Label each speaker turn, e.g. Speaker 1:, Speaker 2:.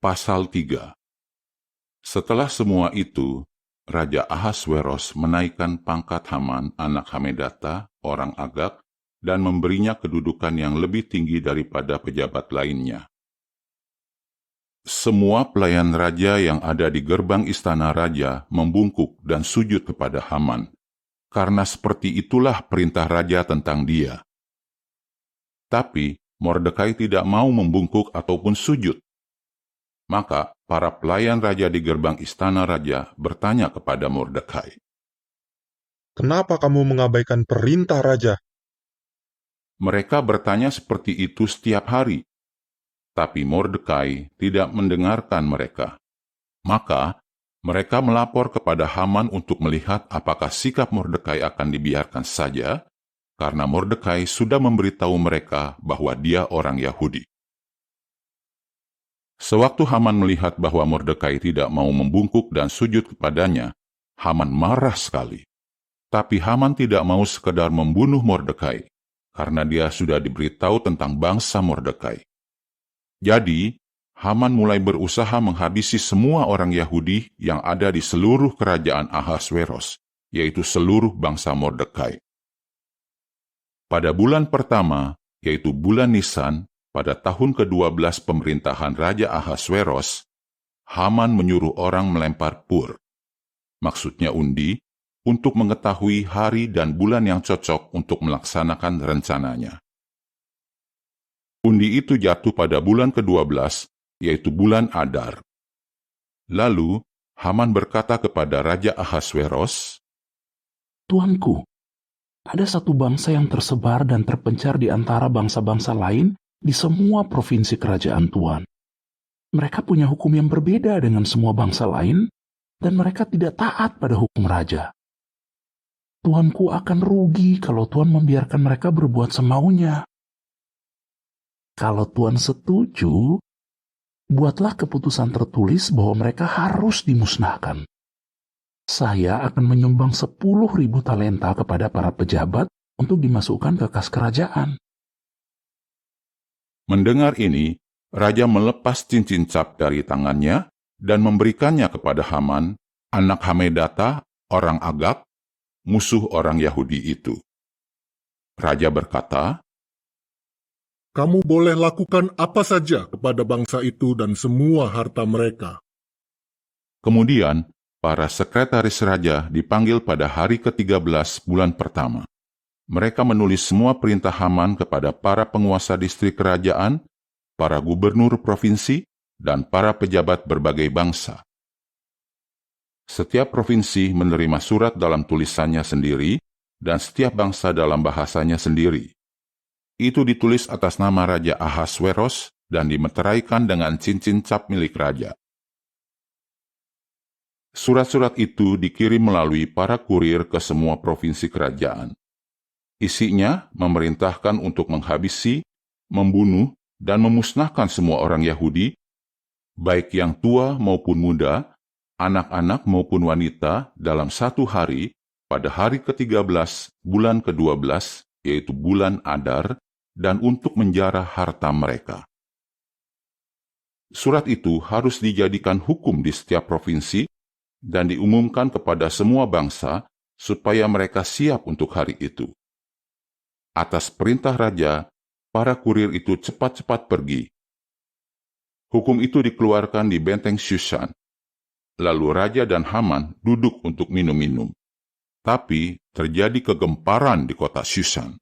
Speaker 1: Pasal 3. Setelah semua itu, Raja Ahasweros menaikkan pangkat Haman anak Hamedata, orang Agag, dan memberinya kedudukan yang lebih tinggi daripada pejabat lainnya. Semua pelayan raja yang ada di gerbang istana raja membungkuk dan sujud kepada Haman, karena seperti itulah perintah raja tentang dia. Tapi Mordekai tidak mau membungkuk ataupun sujud. Maka para pelayan raja di gerbang istana raja bertanya kepada Mordekai,
Speaker 2: "Kenapa kamu mengabaikan perintah raja?"
Speaker 1: Mereka bertanya seperti itu setiap hari, tapi Mordekai tidak mendengarkan mereka. Maka mereka melapor kepada Haman untuk melihat apakah sikap Mordekai akan dibiarkan saja, karena Mordekai sudah memberitahu mereka bahwa dia orang Yahudi. Sewaktu Haman melihat bahwa Mordekai tidak mau membungkuk dan sujud kepadanya, Haman marah sekali. Tapi Haman tidak mau sekedar membunuh Mordekai, karena dia sudah diberitahu tentang bangsa Mordekai. Jadi, Haman mulai berusaha menghabisi semua orang Yahudi yang ada di seluruh kerajaan Ahasweros, yaitu seluruh bangsa Mordekai. Pada bulan pertama, yaitu bulan Nisan, pada tahun ke-12 pemerintahan Raja Ahasweros, Haman menyuruh orang melempar pur, maksudnya undi, untuk mengetahui hari dan bulan yang cocok untuk melaksanakan rencananya. Undi itu jatuh pada bulan ke-12, yaitu bulan Adar. Lalu, Haman berkata kepada Raja Ahasweros,
Speaker 3: "Tuanku, ada satu bangsa yang tersebar dan terpencar di antara bangsa-bangsa lain di semua provinsi kerajaan Tuan. Mereka punya hukum yang berbeda dengan semua bangsa lain, dan mereka tidak taat pada hukum raja. Tuanku akan rugi kalau Tuan membiarkan mereka berbuat semaunya. Kalau Tuan setuju, buatlah keputusan tertulis bahwa mereka harus dimusnahkan. Saya akan menyumbang 10.000 talenta kepada para pejabat untuk dimasukkan ke kas kerajaan."
Speaker 1: Mendengar ini, Raja melepas cincin cap dari tangannya dan memberikannya kepada Haman, anak Hamedata, orang Agag, musuh orang Yahudi itu. Raja berkata,
Speaker 4: "Kamu boleh lakukan apa saja kepada bangsa itu dan semua harta mereka."
Speaker 1: Kemudian, para sekretaris raja dipanggil pada hari ke-13 bulan pertama. Mereka menulis semua perintah Haman kepada para penguasa distrik kerajaan, para gubernur provinsi, dan para pejabat berbagai bangsa. Setiap provinsi menerima surat dalam tulisannya sendiri, dan setiap bangsa dalam bahasanya sendiri. Itu ditulis atas nama Raja Ahasweros dan dimeteraikan dengan cincin cap milik raja. Surat-surat itu dikirim melalui para kurir ke semua provinsi kerajaan. Isinya memerintahkan untuk menghabisi, membunuh, dan memusnahkan semua orang Yahudi, baik yang tua maupun muda, anak-anak maupun wanita, dalam satu hari, pada hari ke-13, bulan ke-12, yaitu bulan Adar, dan untuk menjarah harta mereka. Surat itu harus dijadikan hukum di setiap provinsi dan diumumkan kepada semua bangsa supaya mereka siap untuk hari itu. Atas perintah raja, para kurir itu cepat-cepat pergi. Hukum itu dikeluarkan di benteng Shushan. Lalu raja dan Haman duduk untuk minum-minum. Tapi terjadi kegemparan di kota Shushan.